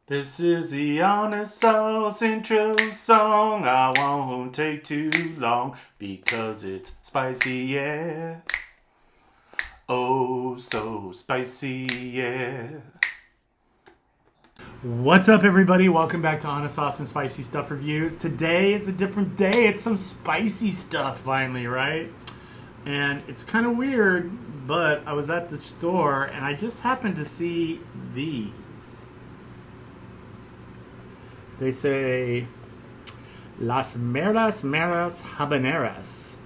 This is the Honest Sauce intro song. I won't take too long because it's spicy, yeah. Oh, so spicy, yeah. What's up, everybody? Welcome back to Honest Sauce and Spicy Stuff Reviews. Today is a different day. It's some spicy stuff finally, right? And it's kind of weird, but I was at the store and I just happened to see these. They say Las Meras Habaneras.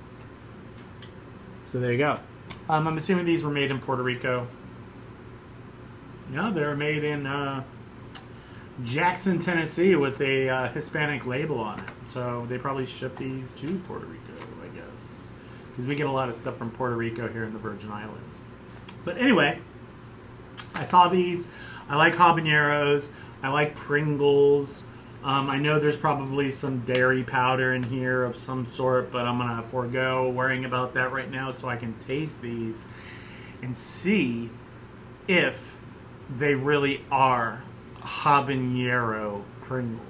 So there you go. I'm assuming these were made in Puerto Rico. No, they're made in Jackson, Tennessee with a Hispanic label on it. So they probably ship these to Puerto Rico, I guess. Because we get a lot of stuff from Puerto Rico here in the Virgin Islands. But anyway, I saw these. I like habaneros. I like Pringles. I know there's probably some dairy powder in here of some sort, but I'm going to forego worrying about that right now so I can taste these and see if they really are habanero Pringles.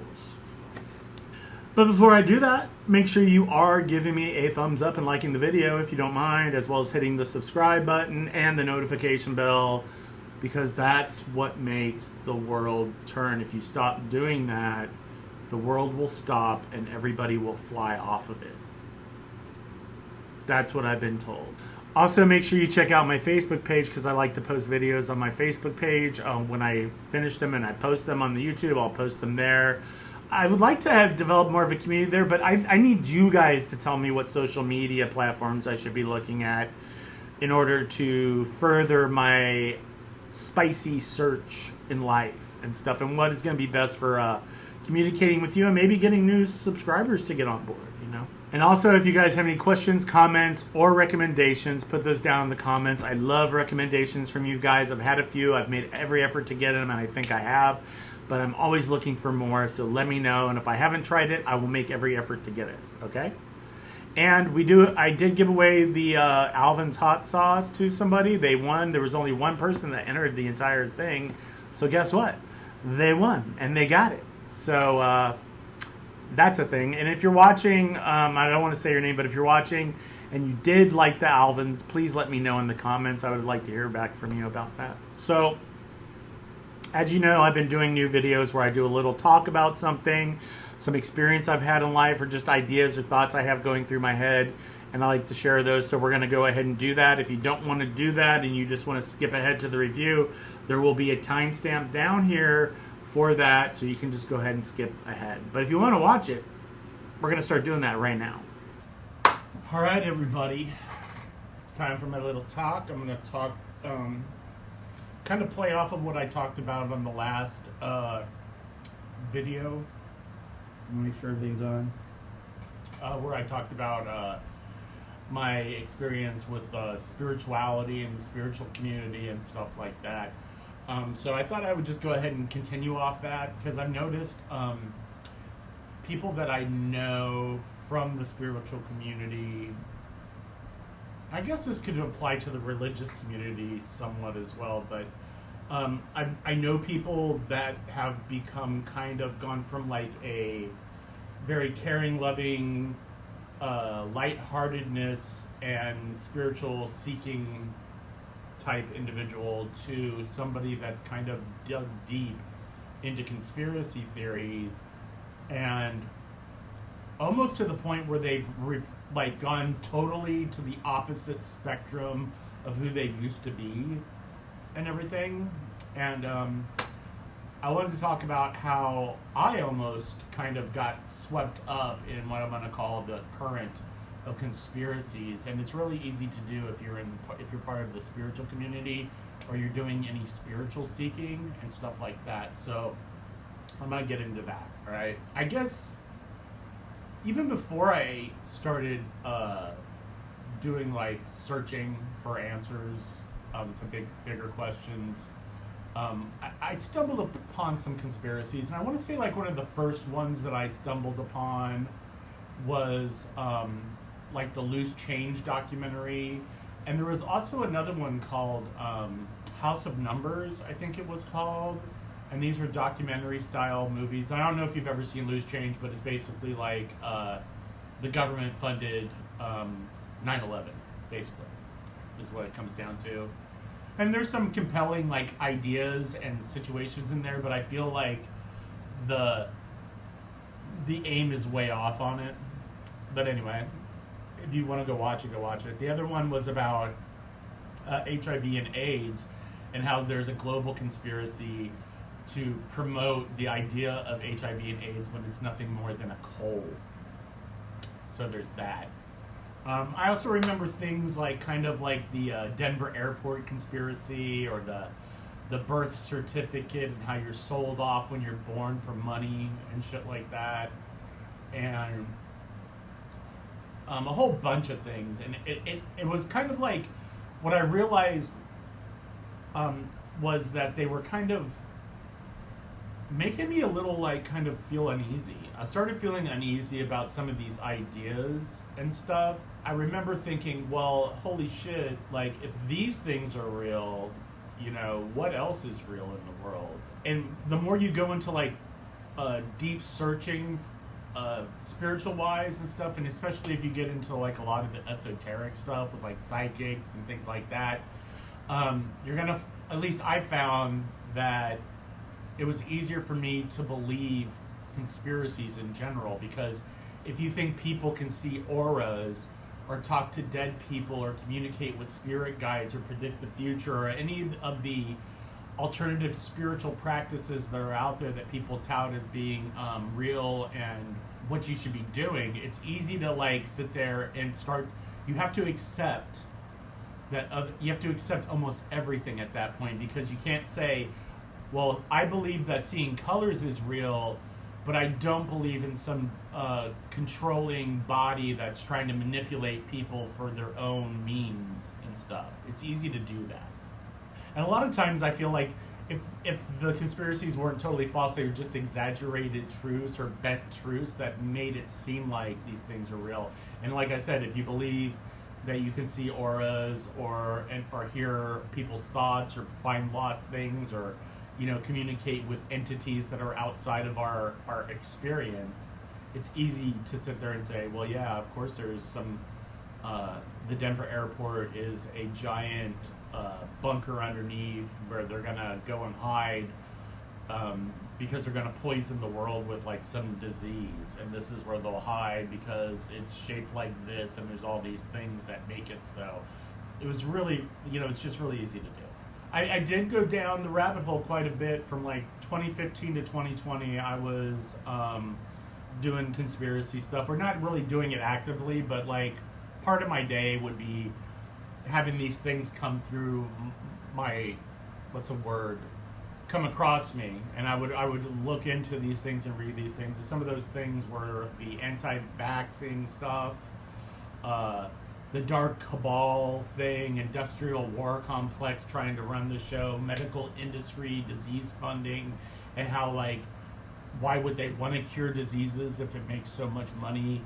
But before I do that, make sure you are giving me a thumbs up and liking the video if you don't mind, as well as hitting the subscribe button and the notification bell, because that's what makes the world turn. If you stop doing that, the world will stop and everybody will fly off of it. That's what I've been told. Also, make sure you check out my Facebook page because I like to post videos on my Facebook page. When I finish them and I post them on the YouTube, I'll post them there. I would like to have developed more of a community there, but I need you guys to tell me what social media platforms I should be looking at in order to further my spicy search in life and stuff, and what is going to be best for communicating with you and maybe getting new subscribers to get on board, you know. And also, if you guys have any questions, comments, or recommendations, put those down in the comments. I love recommendations from you guys. I've had a few. I've made every effort to get them, and I think I have. But I'm always looking for more, so let me know. And if I haven't tried it, I will make every effort to get it, okay? And I did give away the Alvin's hot sauce to somebody. They won. There was only one person that entered the entire thing. So guess what? They won, and they got it. So that's a thing. And if you're watching, I don't want to say your name, but if you're watching and you did like the Alvin's, please let me know in the comments. I would like to hear back from you about that. So, as you know, I've been doing new videos where I do a little talk about something, some experience I've had in life, or just ideas or thoughts I have going through my head, and I like to share those. So we're going to go ahead and do that. If you don't want to do that and you just want to skip ahead to the review, there will be a timestamp down here for that, so you can just go ahead and skip ahead. But if you want to watch it, we're going to start doing that right now. All right, everybody. It's time for my little talk. I'm going to talk, kind of play off of what I talked about on the last video. Make sure everything's on. Where I talked about my experience with spirituality and the spiritual community and stuff like that. So I thought I would just go ahead and continue off that, because I've noticed people that I know from the spiritual community, I guess this could apply to the religious community somewhat as well, but I know people that have become kind of gone from like a very caring, loving, lightheartedness and spiritual seeking type individual to somebody that's kind of dug deep into conspiracy theories, and almost to the point where they've gone totally to the opposite spectrum of who they used to be and everything. And I wanted to talk about how I almost kind of got swept up in what I'm going to call the current of conspiracies, and it's really easy to do if you're part of the spiritual community or you're doing any spiritual seeking and stuff like that. So I'm gonna get into that. All right, I guess even before I started doing like searching for answers to bigger questions, I stumbled upon some conspiracies, and I want to say like one of the first ones that I stumbled upon was like the Loose Change documentary, and there was also another one called House of Numbers, I think it was called, and these were documentary style movies. I don't know if you've ever seen Loose Change, but it's basically like the government funded 9/11, basically, is what it comes down to. And there's some compelling like ideas and situations in there, but I feel like the aim is way off on it. But anyway, if you want to go watch it, go watch it. The other one was about HIV and AIDS, and how there's a global conspiracy to promote the idea of HIV and AIDS when it's nothing more than a cold. So there's that. I also remember things like kind of like the Denver airport conspiracy, or the birth certificate and how you're sold off when you're born for money and shit like that, and a whole bunch of things. And it was kind of like, what I realized was that they were kind of making me a little like kind of feel uneasy. I started feeling uneasy about some of these ideas and stuff. I remember thinking, well, holy shit, like if these things are real, you know, what else is real in the world? And the more you go into like deep searching, spiritual wise and stuff, and especially if you get into like a lot of the esoteric stuff with like psychics and things like that, you're gonna, at least I found that it was easier for me to believe conspiracies in general, because if you think people can see auras or talk to dead people or communicate with spirit guides or predict the future or any of the alternative spiritual practices that are out there that people tout as being real and what you should be doing, it's easy to like sit there and start, you have to accept that you have to accept almost everything at that point, because you can't say, well, I believe that seeing colors is real, but I don't believe in some controlling body that's trying to manipulate people for their own means and stuff. It's easy to do that. And a lot of times I feel like if the conspiracies weren't totally false, they were just exaggerated truths or bent truths that made it seem like these things are real. And like I said, if you believe that you can see auras or hear people's thoughts or find lost things, or you know, communicate with entities that are outside of our experience, it's easy to sit there and say, well, yeah, of course there's some, the Denver airport is a giant bunker underneath where they're gonna go and hide because they're gonna poison the world with like some disease, and this is where they'll hide because it's shaped like this, and there's all these things that make it so. It was really, you know, it's just really easy to do. I did go down the rabbit hole quite a bit from like 2015 to 2020. I was doing conspiracy stuff. We're not really doing it actively, but like part of my day would be having these things come through my, what's the word, come across me, and I would look into these things and read these things. And some of those things were the anti-vaxxing stuff, the dark cabal thing, industrial war complex trying to run the show, medical industry, disease funding, and how like, why would they want to cure diseases if it makes so much money?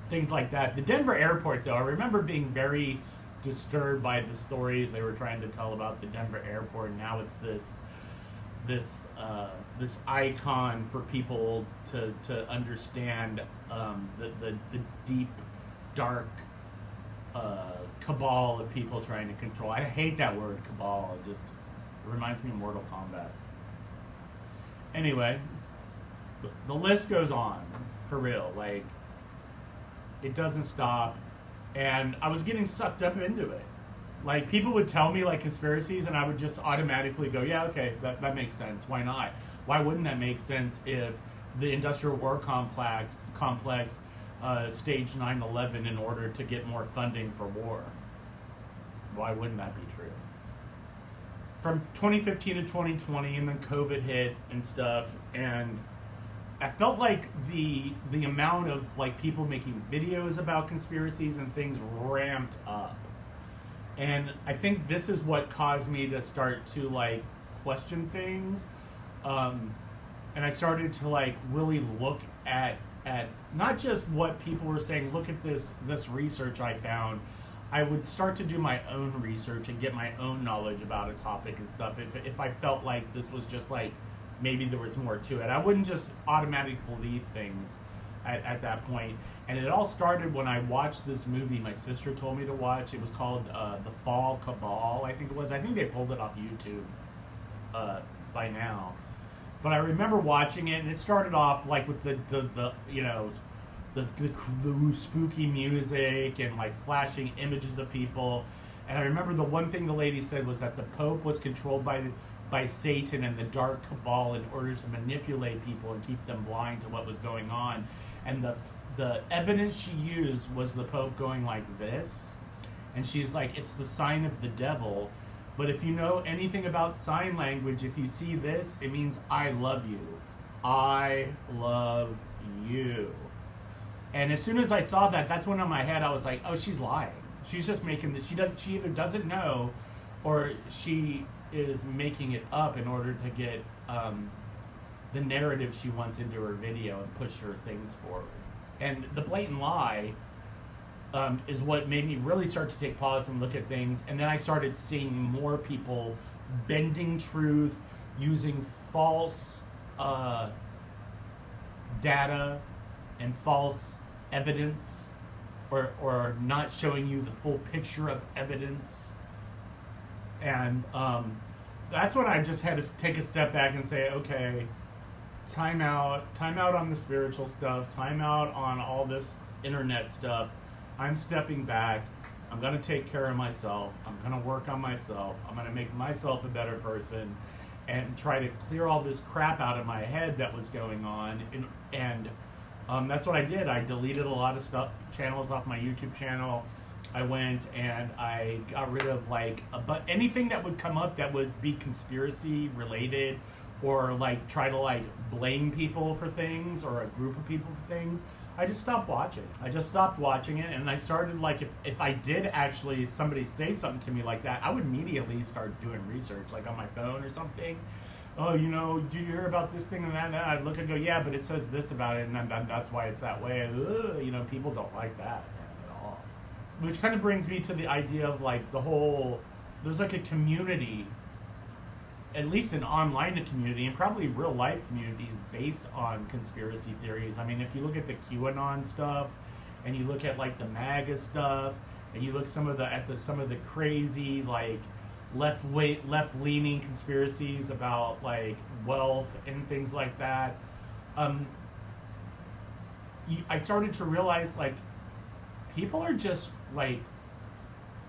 Things like that. The Denver airport, though, I remember being very disturbed by the stories they were trying to tell about the Denver airport. Now it's this icon for people to understand the deep, dark cabal of people trying to control. I hate that word, cabal. It just reminds me of Mortal Kombat. Anyway, the list goes on, for real. Like, it doesn't stop, and I was getting sucked up into it. Like, people would tell me like conspiracies, and I would just automatically go, yeah, okay, that makes sense. Why not? Why wouldn't that make sense if the industrial war complex staged 9/11 in order to get more funding for war? Why wouldn't that be true? From 2015 to 2020, and then COVID hit and stuff, and I felt like the amount of like people making videos about conspiracies and things ramped up. And I think this is what caused me to start to like question things. And I started to like really look at not just what people were saying. Look at this research I found. I would start to do my own research and get my own knowledge about a topic and stuff. If I felt like this was just like maybe there was more to it, I wouldn't just automatically believe things at that point. And it all started when I watched this movie my sister told me to watch. It was called The Fall Cabal, I think it was. I think they pulled it off YouTube by now. But I remember watching it, and it started off like with the you know, the spooky music and like flashing images of people. And I remember the one thing the lady said was that the Pope was controlled by Satan and the dark cabal in order to manipulate people and keep them blind to what was going on. And the evidence she used was the Pope going like this. And she's like, it's the sign of the devil. But if you know anything about sign language, if you see this, it means I love you. I love you. And as soon as I saw that, that's when in my head I was like, oh, she's lying. She's just making this. She either doesn't know, or she is making it up in order to get the narrative she wants into her video and push her things forward. And the blatant lie is what made me really start to take pause and look at things. And then I started seeing more people bending truth, using false data and false evidence, or not showing you the full picture of evidence. And that's when I just had to take a step back and say, okay, time out on the spiritual stuff, time out on all this internet stuff. I'm stepping back. I'm going to take care of myself. I'm going to work on myself. I'm going to make myself a better person and try to clear all this crap out of my head that was going on. And that's what I did. I deleted a lot of channels off my YouTube channel. I went and I got rid of but anything that would come up that would be conspiracy related, or like try to like blame people for things or a group of people for things. I just stopped watching. I just stopped watching it, and I started like if I did actually somebody say something to me like that, I would immediately start doing research, like on my phone or something. Oh, you know, do you hear about this thing and that? And I'd look and go, yeah, but it says this about it, and that's why it's that way. Ugh, you know, people don't like that at all. Which kind of brings me to the idea of like the whole, there's like a community, at least an online community and probably real life communities based on conspiracy theories. I mean, if you look at the QAnon stuff, and you look at like the MAGA stuff, and you look at some of the crazy like left-leaning conspiracies about like wealth and things like that, I started to realize like people are just like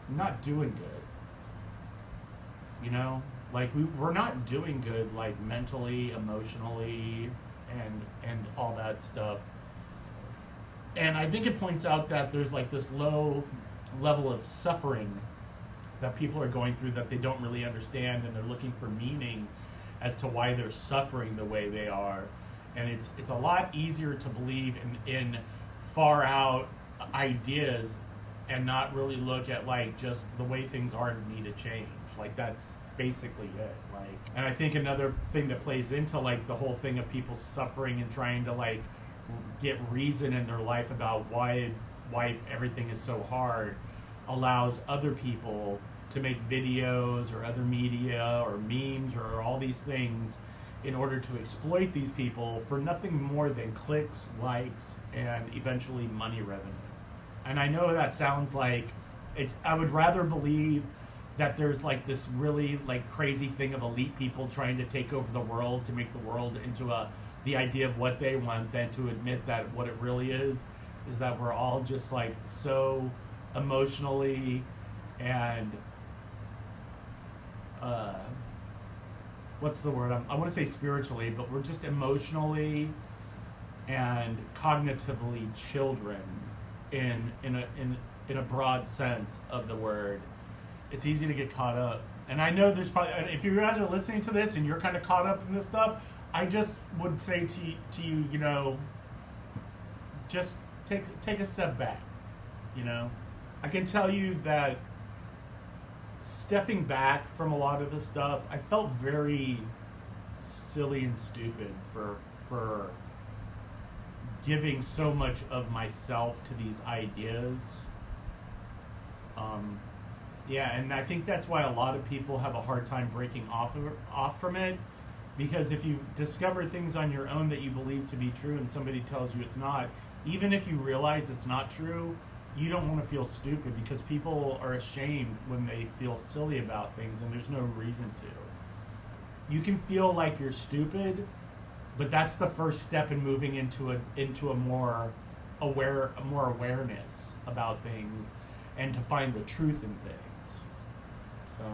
not doing good, you know. Like we're not doing good, like mentally, emotionally, and all that stuff. And I think it points out that there's like this low level of suffering that people are going through that they don't really understand, and they're looking for meaning as to why they're suffering the way they are. And it's a lot easier to believe in far out ideas and not really look at like just the way things are and need to change. Like that's basically it. Like, and I think another thing that plays into like the whole thing of people suffering and trying to like get reason in their life about why everything is so hard allows other people to make videos or other media or memes or all these things in order to exploit these people for nothing more than clicks, likes, and eventually money revenue. And I know that sounds like I would rather believe that there's like this really like crazy thing of elite people trying to take over the world to make the world into the idea of what they want, than to admit that what it really is that we're all just like so emotionally and what's the word? I want to say spiritually, but we're just emotionally and cognitively children in a broad sense of the word. It's easy to get caught up. And I know there's probably, if you guys are listening to this and you're kind of caught up in this stuff, I just would say to you, you know, just take a step back, you know. I can tell you that stepping back from a lot of this stuff, I felt very silly and stupid for giving so much of myself to these ideas Um, yeah, and I think that's why a lot of people have a hard time breaking off from it, because if you discover things on your own that you believe to be true and somebody tells you it's not, even if you realize it's not true, you don't want to feel stupid, because people are ashamed when they feel silly about things and there's no reason to. You can feel like you're stupid, but that's the first step in moving into a more awareness about things and to find the truth in things. So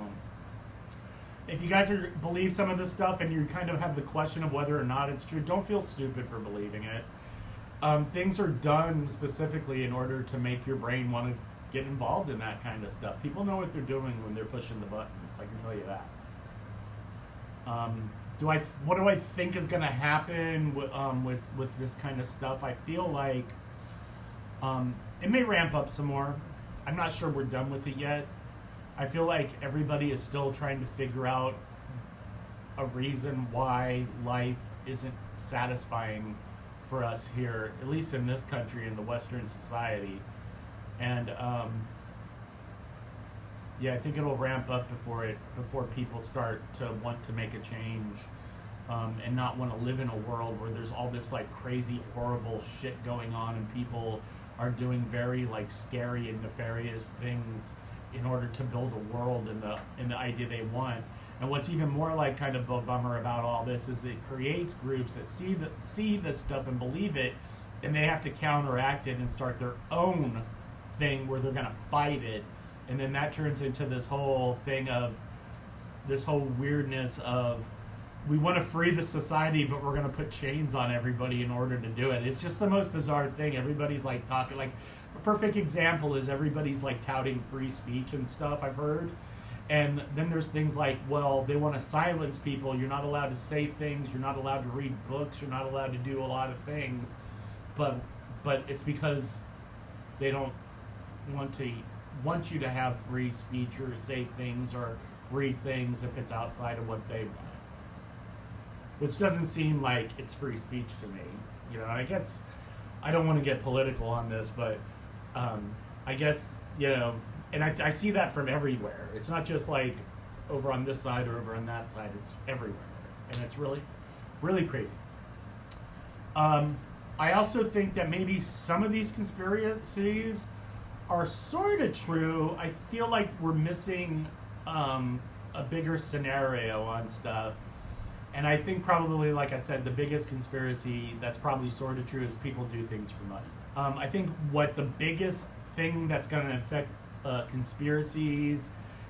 if you guys believe some of this stuff and you kind of have the question of whether or not it's true, don't feel stupid for believing it. Things are done specifically in order to make your brain want to get involved in that kind of stuff. People know what they're doing when they're pushing the buttons. I can tell you that. What do I think is going to happen with this kind of stuff? I feel like it may ramp up some more. I'm not sure we're done with it yet. I feel like everybody is still trying to figure out a reason why life isn't satisfying for us here, at least in this country, in the Western society. And yeah, I think it'll ramp up before people start to want to make a change, and not want to live in a world where there's all this like crazy, horrible shit going on, and people are doing very like scary and nefarious things in order to build a world in the idea they want. And what's even more like kind of a bummer about all this is it creates groups that see this stuff and believe it, and they have to counteract it and start their own thing where they're gonna fight it. And then that turns into this whole thing of this whole weirdness of, we want to free the society, but we're going to put chains on everybody in order to do it. It's just the most bizarre thing. Everybody's like talking, like a perfect example is everybody's like touting free speech and stuff, I've heard. And then there's things like, well, they want to silence people. You're not allowed to say things. You're not allowed to read books. You're not allowed to do a lot of things. But it's because they don't want you to have free speech or say things or read things if it's outside of what they want. Which doesn't seem like it's free speech to me. You know, I guess I don't want to get political on this, but I guess, you know, and I see that from everywhere. It's not just like over on this side or over on that side. It's everywhere. And it's really, really crazy. I also think that maybe some of these conspiracies are sort of true. I feel like we're missing a bigger scenario on stuff. And I think probably, like I said, the biggest conspiracy that's probably sort of true is people do things for money. I think what the biggest thing that's going to affect conspiracies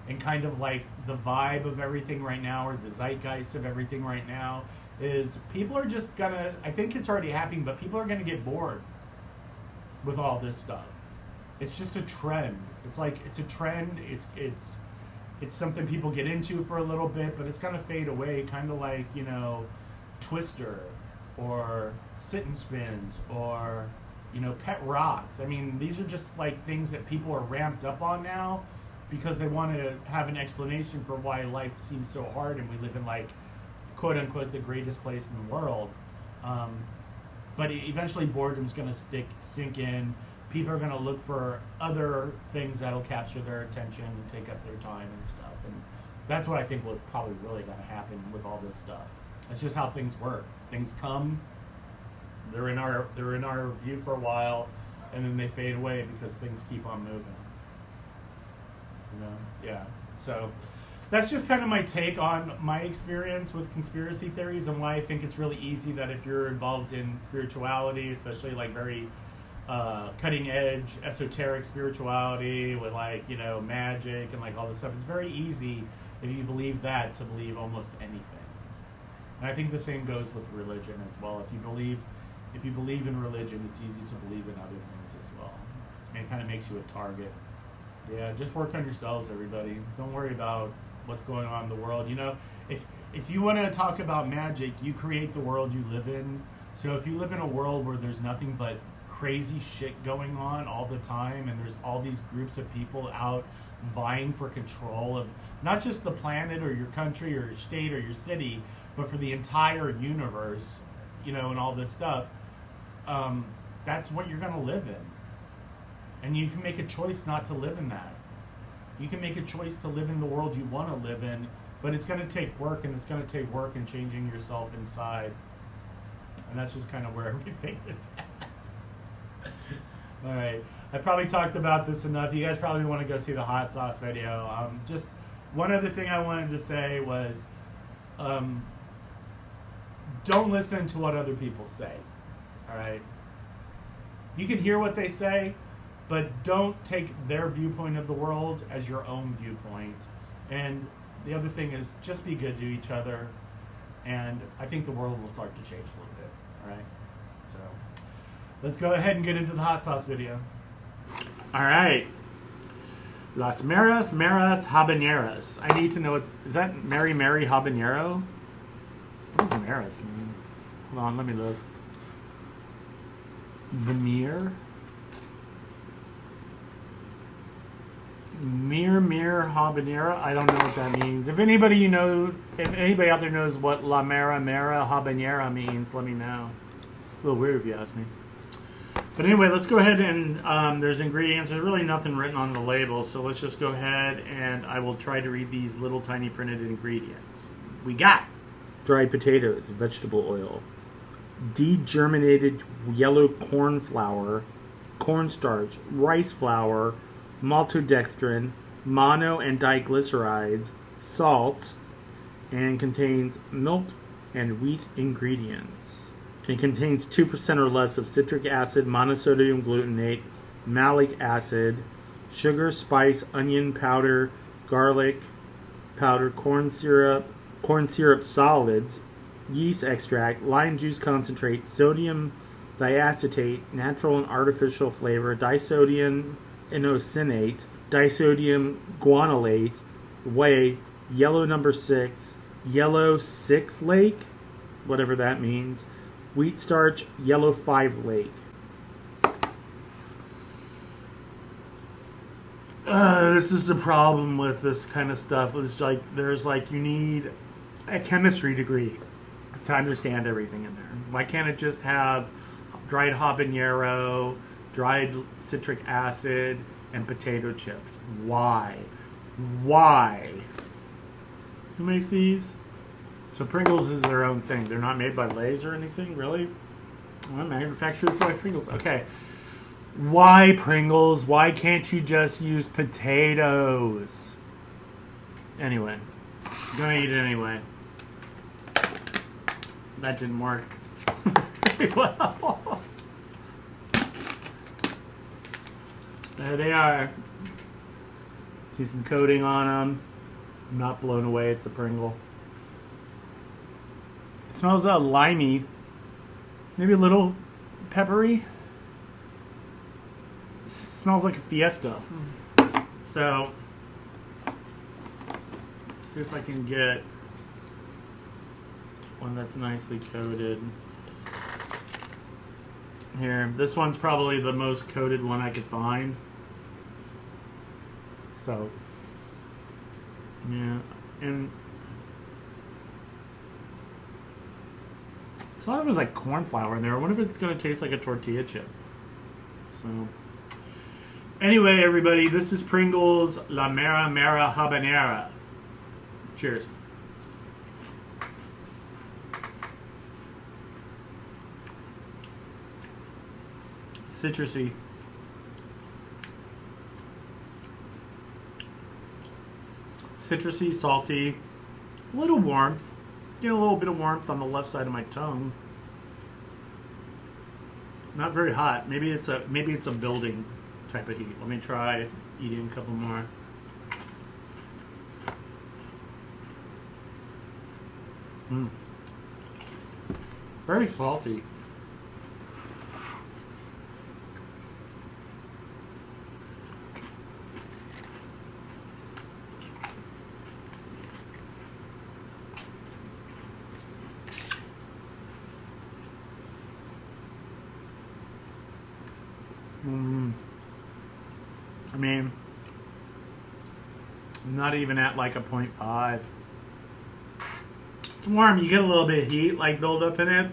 and kind of like the vibe of everything right now, or the zeitgeist of everything right now, is people are just going to, I think it's already happening, but people are going to get bored with all this stuff. It's just a trend. It's like, it's a trend. It's something people get into for a little bit, but it's going to fade away, kind of like, you know, Twister or Sit and Spins or, you know, Pet Rocks. I mean, these are just like things that people are ramped up on now because they want to have an explanation for why life seems so hard and we live in like, quote unquote, the greatest place in the world. But eventually boredom's going to sink in. People are going to look for other things that'll capture their attention and take up their time and stuff. And that's what I think will probably really going to happen with all this stuff. It's just how things work. Things come, they're in our view for a while, and then they fade away because things keep on moving. You know? Yeah. So that's just kind of my take on my experience with conspiracy theories and why I think it's really easy that if you're involved in spirituality, especially like very cutting edge esoteric spirituality with like, you know, magic and like all this stuff, it's very easy if you believe that to believe almost anything. And I think the same goes with religion as well. If you believe in religion, it's easy to believe in other things as well. And it kind of makes you a target. Yeah, just work on yourselves, everybody. Don't worry about what's going on in the world. You know, if you want to talk about magic, you create the world you live in. So if you live in a world where there's nothing but crazy shit going on all the time, and there's all these groups of people out vying for control of not just the planet or your country or your state or your city, but for the entire universe, you know, and all this stuff, that's what you're going to live in. And you can make a choice not to live in that. You can make a choice to live in the world you want to live in, but it's going to take work, and it's going to take work in changing yourself inside. And that's just kind of where everything is at. All right. I probably talked about this enough. You guys probably want to go see the hot sauce video. Just one other thing I wanted to say was, don't listen to what other people say. All right. You can hear what they say, but don't take their viewpoint of the world as your own viewpoint. And the other thing is, just be good to each other, and I think the world will start to change a little bit. All right. So let's go ahead and get into the hot sauce video. All right. Las Meras Habaneras. I need to know what is that. Mary Habanero? What does Meras mean? Hold on, let me look. Veneer. Mir Habanero. I don't know what that means. If anybody out there knows what La Mera Habanera means, let me know. It's a little weird if you ask me. But anyway, let's go ahead and there's ingredients. There's really nothing written on the label, so let's just go ahead and I will try to read these little tiny printed ingredients. We got dried potatoes, vegetable oil, degerminated yellow corn flour, cornstarch, rice flour, maltodextrin, mono and diglycerides, salt, and contains milk and wheat ingredients. It contains 2% or less of citric acid, monosodium glutamate, malic acid, sugar, spice, onion powder, garlic powder, corn syrup solids, yeast extract, lime juice concentrate, sodium diacetate, natural and artificial flavor, disodium inosinate, disodium guanylate, whey, yellow number 6, yellow 6 lake, whatever that means, wheat starch, yellow 5 lake. This is the problem with this kind of stuff. It's like you need a chemistry degree to understand everything in there. Why can't it just have dried habanero, dried citric acid, and potato chips? Why? Who makes these? So Pringles is their own thing. They're not made by Lay's or anything, really? Well, manufactured by Pringles. Okay. Why Pringles? Why can't you just use potatoes? Anyway. I'm gonna eat it anyway. That didn't work. Well. There they are. See some coating on them. I'm not blown away. It's a Pringle. It smells limey. Maybe a little peppery. It smells like a Fiesta. So, see if I can get one that's nicely coated. Here, this one's probably the most coated one I could find. So, yeah, and so it was like corn flour in there. I wonder if it's going to taste like a tortilla chip. So, anyway, everybody, this is Pringles La Mera Habanera. Cheers. Citrusy. Citrusy, salty, a little warmth. Get a little bit of warmth on the left side of my tongue. Not very hot. Maybe it's a building type of heat. Let me try eating a couple more. Very salty. I mean, not even at like a 0.5. It's warm. You get a little bit of heat like build up in it.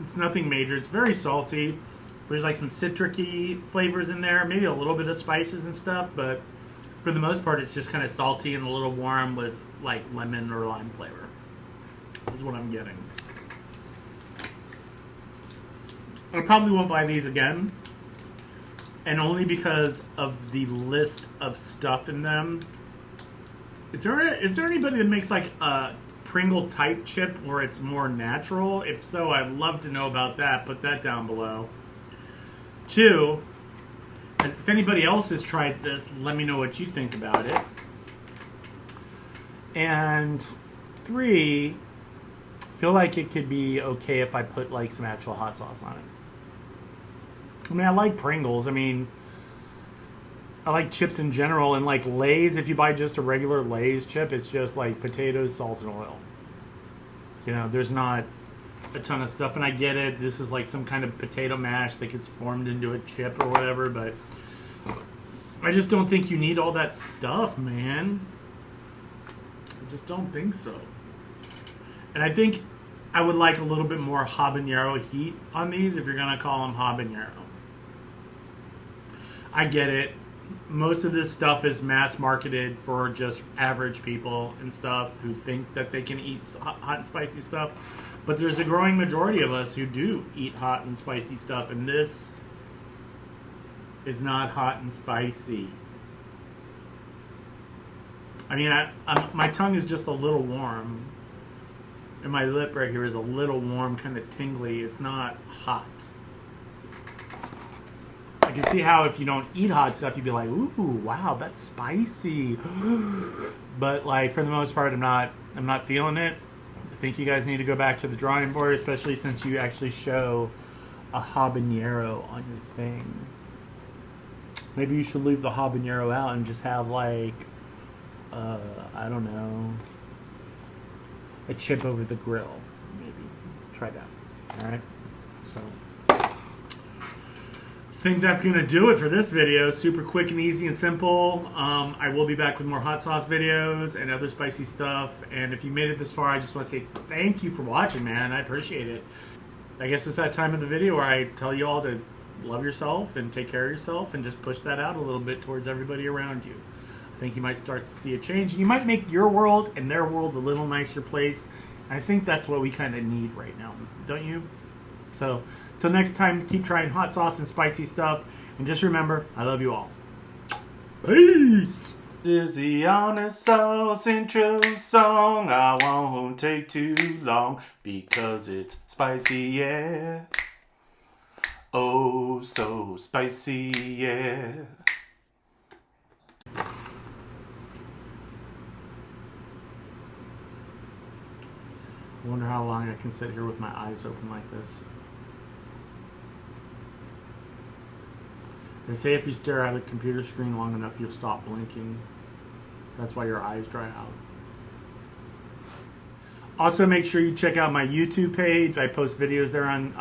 It's nothing major. It's very salty. There's like some citric-y flavors in there. Maybe a little bit of spices and stuff, but for the most part, it's just kind of salty and a little warm with like lemon or lime flavor. Is what I'm getting. I probably won't buy these again, and only because of the list of stuff in them. Is there anybody that makes like a Pringle type chip where it's more natural? If so, I'd love to know about that. Put that down below. 2, if anybody else has tried this, let me know what you think about it. And 3, feel like it could be okay if I put like some actual hot sauce on it. I mean, I like Pringles. I mean, I like chips in general, and like Lay's, if you buy just a regular Lay's chip, it's just like potatoes, salt, and oil. You know, there's not a ton of stuff, and I get it. This is like some kind of potato mash that gets formed into a chip or whatever, but I just don't think you need all that stuff, man. I just don't think so. And I think I would like a little bit more habanero heat on these if you're going to call them habanero. I get it. Most of this stuff is mass marketed for just average people and stuff who think that they can eat hot and spicy stuff. But there's a growing majority of us who do eat hot and spicy stuff, and this is not hot and spicy. I mean, my tongue is just a little warm, and my lip right here is a little warm, kind of tingly. It's not hot. I can see how if you don't eat hot stuff, you'd be like, ooh, wow, that's spicy. But like for the most part, I'm not feeling it. I think you guys need to go back to the drawing board, especially since you actually show a habanero on your thing. Maybe you should leave the habanero out and just have like, I don't know, a chip over the grill. Maybe try that. All right. So I think that's going to do it for this video. Super quick and easy and simple. I will be back with more hot sauce videos and other spicy stuff. And if you made it this far, I just want to say thank you for watching, man. I appreciate it. I guess it's that time of the video where I tell you all to love yourself and take care of yourself and just push that out a little bit towards everybody around you. I think you might start to see a change. You might make your world and their world a little nicer place. I think that's what we kind of need right now, don't you? So, till next time, keep trying hot sauce and spicy stuff. And just remember, I love you all. Peace! This is the Honest Sauce intro song. I won't take too long because it's spicy, yeah. Oh, so spicy, yeah. I wonder how long I can sit here with my eyes open like this. They say if you stare at a computer screen long enough, you'll stop blinking. That's why your eyes dry out. Also, make sure you check out my YouTube page. I post videos there on,